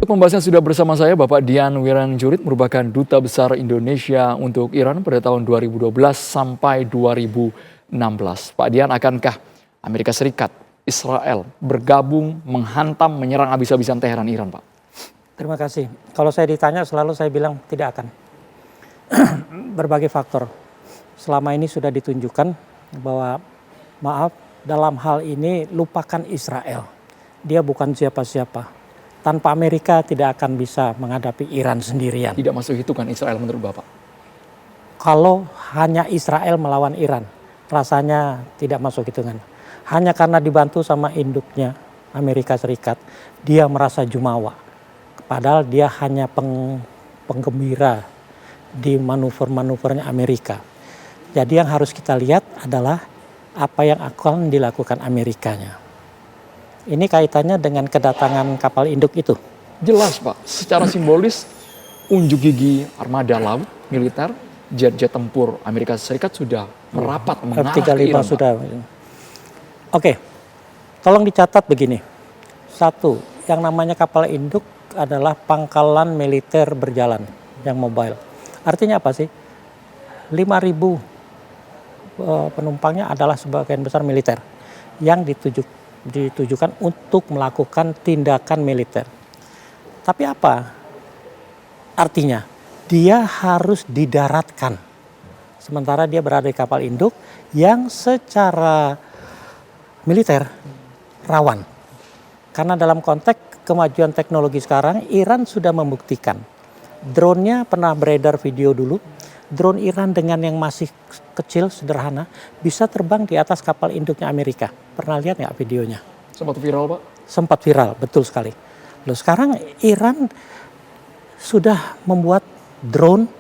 Untuk pembahasan sudah bersama saya Bapak Dian Wiranjurit, merupakan Duta Besar Indonesia untuk Iran pada tahun 2012 sampai 2016. Pak Dian, akankah Amerika Serikat, Israel bergabung menghantam, menyerang habis-habisan Teheran Iran, Pak? Terima kasih. Kalau saya ditanya selalu saya bilang tidak akan. Berbagai faktor. Selama ini sudah ditunjukkan bahwa maaf dalam hal ini lupakan Israel. Dia bukan siapa-siapa. Tanpa Amerika tidak akan bisa menghadapi Iran sendirian. Tidak masuk hitungan Israel menurut Bapak? Kalau hanya Israel melawan Iran, rasanya tidak masuk hitungan. Hanya karena dibantu sama induknya Amerika Serikat, dia merasa jumawa. Padahal dia hanya penggembira di manuver-manuvernya Amerika. Jadi yang harus kita lihat adalah apa yang akan dilakukan Amerikanya. Ini kaitannya dengan kedatangan kapal induk itu. Jelas Pak, secara simbolis unjuk gigi armada laut militer, jet-jet tempur Amerika Serikat sudah merapat mengarah ke Iran. Sudah. Oke, tolong dicatat begini. Satu, yang namanya kapal induk adalah pangkalan militer berjalan yang mobile. Artinya apa sih? 5.000 penumpangnya adalah sebagian besar militer yang ditujukan untuk melakukan tindakan militer. Tapi apa artinya? Dia harus didaratkan. Sementara dia berada di kapal induk yang secara militer rawan. Karena dalam konteks kemajuan teknologi sekarang, Iran sudah membuktikan. Drone-nya pernah beredar video dulu. Drone Iran dengan yang masih kecil, sederhana, bisa terbang di atas kapal induknya Amerika. Pernah lihat nggak videonya? Sempat viral, Pak? Sempat viral, betul sekali. Loh, sekarang Iran sudah membuat drone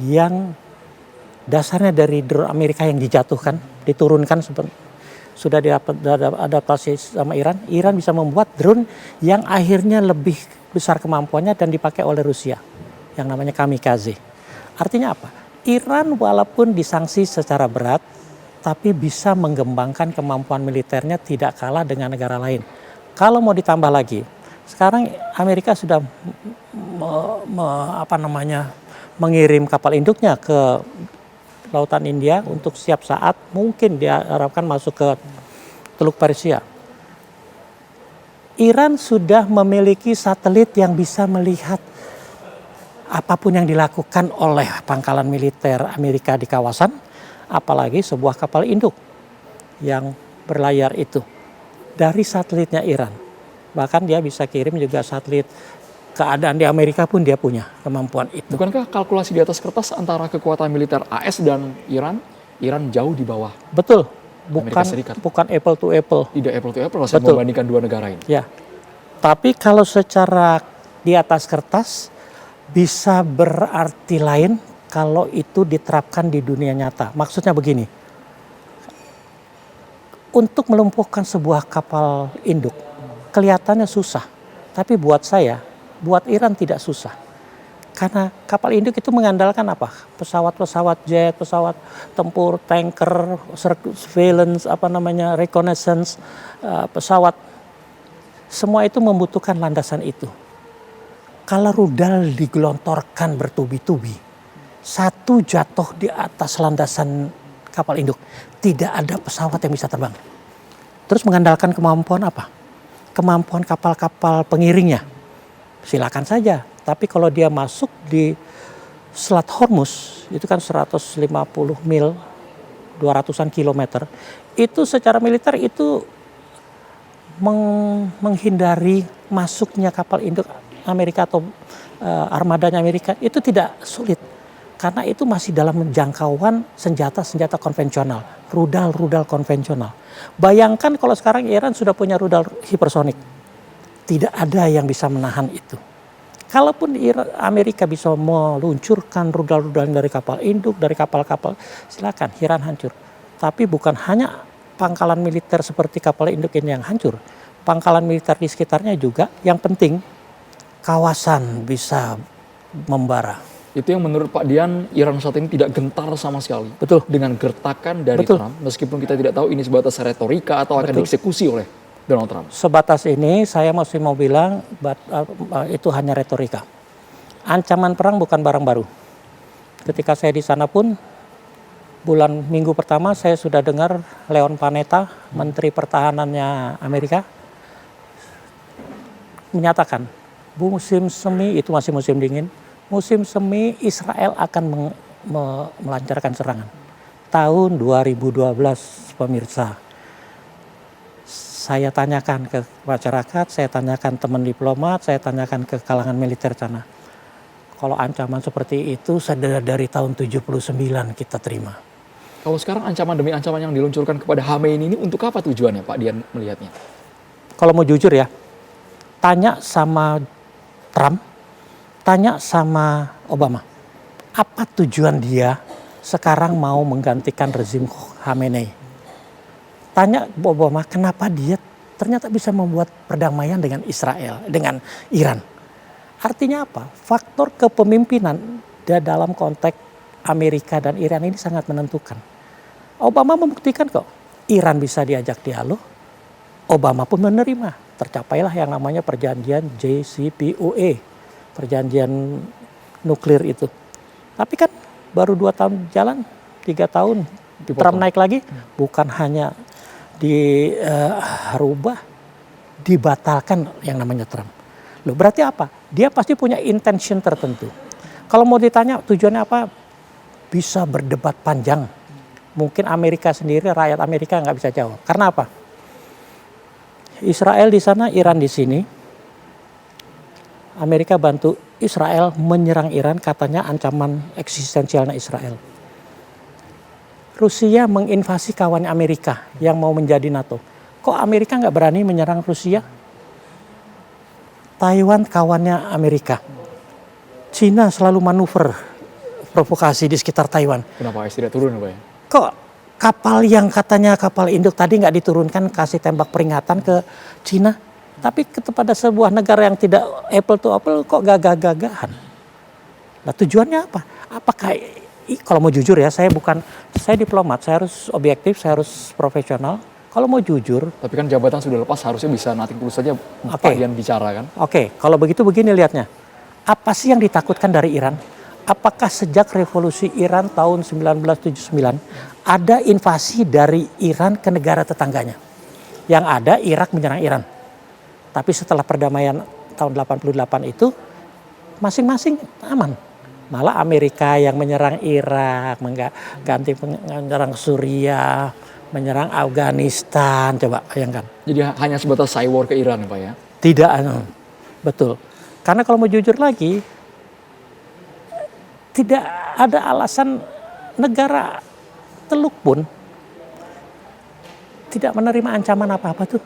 yang dasarnya dari drone Amerika yang dijatuhkan, diturunkan, sudah diadaptasi sama Iran. Iran bisa membuat drone yang akhirnya lebih besar kemampuannya dan dipakai oleh Rusia, yang namanya kamikaze. Artinya apa? Iran walaupun disanksi secara berat, tapi bisa mengembangkan kemampuan militernya tidak kalah dengan negara lain. Kalau mau ditambah lagi, sekarang Amerika sudah mengirim kapal induknya ke Lautan India untuk siap saat mungkin diharapkan masuk ke Teluk Persia. Iran sudah memiliki satelit yang bisa melihat apapun yang dilakukan oleh pangkalan militer Amerika di kawasan, apalagi sebuah kapal induk yang berlayar itu dari satelitnya Iran. Bahkan dia bisa kirim juga satelit keadaan di Amerika pun dia punya kemampuan itu. Bukankah kalkulasi di atas kertas antara kekuatan militer AS dan Iran jauh di bawah? Betul, bukan apple to apple. Tidak apple to apple saat membandingkan dua negara ini. Ya, tapi kalau secara di atas kertas bisa berarti lain kalau itu diterapkan di dunia nyata. Maksudnya begini, untuk melumpuhkan sebuah kapal induk kelihatannya susah, tapi buat saya, buat Iran tidak susah. Karena kapal induk itu mengandalkan apa? Pesawat-pesawat jet, pesawat tempur, tanker, surveillance, reconnaissance, pesawat. Semua itu membutuhkan landasan itu. Kalau rudal digelontorkan bertubi-tubi, satu jatuh di atas landasan kapal induk, tidak ada pesawat yang bisa terbang. Terus mengandalkan kemampuan apa? Kemampuan kapal-kapal pengiringnya. Silakan saja, tapi kalau dia masuk di Selat Hormuz, itu kan 150 mil, 200-an kilometer, itu secara militer itu menghindari masuknya kapal induk Amerika atau armadanya Amerika itu tidak sulit. Karena itu masih dalam jangkauan senjata-senjata konvensional, rudal-rudal konvensional. Bayangkan kalau sekarang Iran sudah punya rudal hipersonik. Tidak ada yang bisa menahan itu. Kalaupun Amerika bisa meluncurkan rudal-rudal dari kapal induk, dari kapal-kapal, silakan, Iran hancur. Tapi bukan hanya pangkalan militer seperti kapal induk ini yang hancur. Pangkalan militer di sekitarnya juga yang penting kawasan bisa membara. Itu yang menurut Pak Dian, Iran saat ini tidak gentar sama sekali. Betul. Dengan gertakan dari Trump, meskipun kita tidak tahu ini sebatas retorika atau akan dieksekusi oleh Donald Trump. Sebatas ini saya masih mau bilang itu hanya retorika. Ancaman perang bukan barang baru. Ketika saya di sana pun minggu pertama saya sudah dengar Leon Panetta, Menteri Pertahanannya Amerika, menyatakan musim semi itu masih musim dingin. Musim semi Israel akan melancarkan serangan. Tahun 2012 pemirsa. Saya tanyakan ke masyarakat, saya tanyakan teman diplomat, saya tanyakan ke kalangan militer sana. Kalau ancaman seperti itu sudah dari tahun 79 kita terima. Kalau sekarang ancaman demi ancaman yang diluncurkan kepada Khamenei ini untuk apa tujuannya Pak Dian melihatnya? Kalau mau jujur ya, tanya sama Trump, tanya sama Obama. Apa tujuan dia sekarang mau menggantikan rezim Khamenei? Tanya Obama kenapa dia ternyata bisa membuat perdamaian dengan Israel, dengan Iran. Artinya apa? Faktor kepemimpinan dalam konteks Amerika dan Iran ini sangat menentukan. Obama membuktikan kok, Iran bisa diajak dialog, Obama pun menerima. Tercapailah yang namanya perjanjian JCPOA, perjanjian nuklir itu. Tapi kan baru 2 tahun jalan, 3 tahun Trump naik lagi, bukan hanya dirubah, dibatalkan yang namanya Trump. Loh, berarti apa? Dia pasti punya intention tertentu. Kalau mau ditanya tujuannya apa, bisa berdebat panjang. Mungkin Amerika sendiri, rakyat Amerika nggak bisa jawab. Karena apa? Israel di sana, Iran di sini. Amerika bantu Israel menyerang Iran, katanya ancaman eksistensialnya Israel. Rusia menginvasi kawan Amerika yang mau menjadi NATO. Kok Amerika nggak berani menyerang Rusia? Taiwan kawannya Amerika. Cina selalu manuver provokasi di sekitar Taiwan. Kenapa AS tidak turun Pak ya? Kok kapal yang katanya kapal induk tadi nggak diturunkan kasih tembak peringatan ke Cina? Tapi kepada sebuah negara yang tidak apple to apple kok gagah-gagahan. Nah tujuannya apa? Apakah kalau mau jujur ya, saya diplomat, saya harus objektif, saya harus profesional. Kalau mau jujur. Tapi kan jabatan sudah lepas, harusnya bisa nating tulus saja Pak Dian bicara kan. Oke, kalau begitu begini lihatnya. Apa sih yang ditakutkan dari Iran? Apakah sejak revolusi Iran tahun 1979 ada invasi dari Iran ke negara tetangganya? Yang ada Irak menyerang Iran. Tapi setelah perdamaian tahun 88 itu masing-masing aman. Malah Amerika yang menyerang Irak, ganti menyerang Suriah, menyerang Afghanistan, coba bayangkan. Jadi hanya sebatas cywar ke Iran Pak ya? Tidak, betul. Karena kalau mau jujur lagi, tidak ada alasan negara Teluk pun tidak menerima ancaman apa-apa tuh.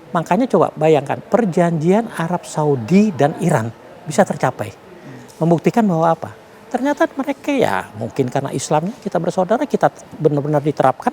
Makanya coba bayangkan, perjanjian Arab Saudi dan Iran bisa tercapai. Membuktikan bahwa apa? Ternyata mereka ya mungkin karena Islamnya kita bersaudara, kita benar-benar diterapkan.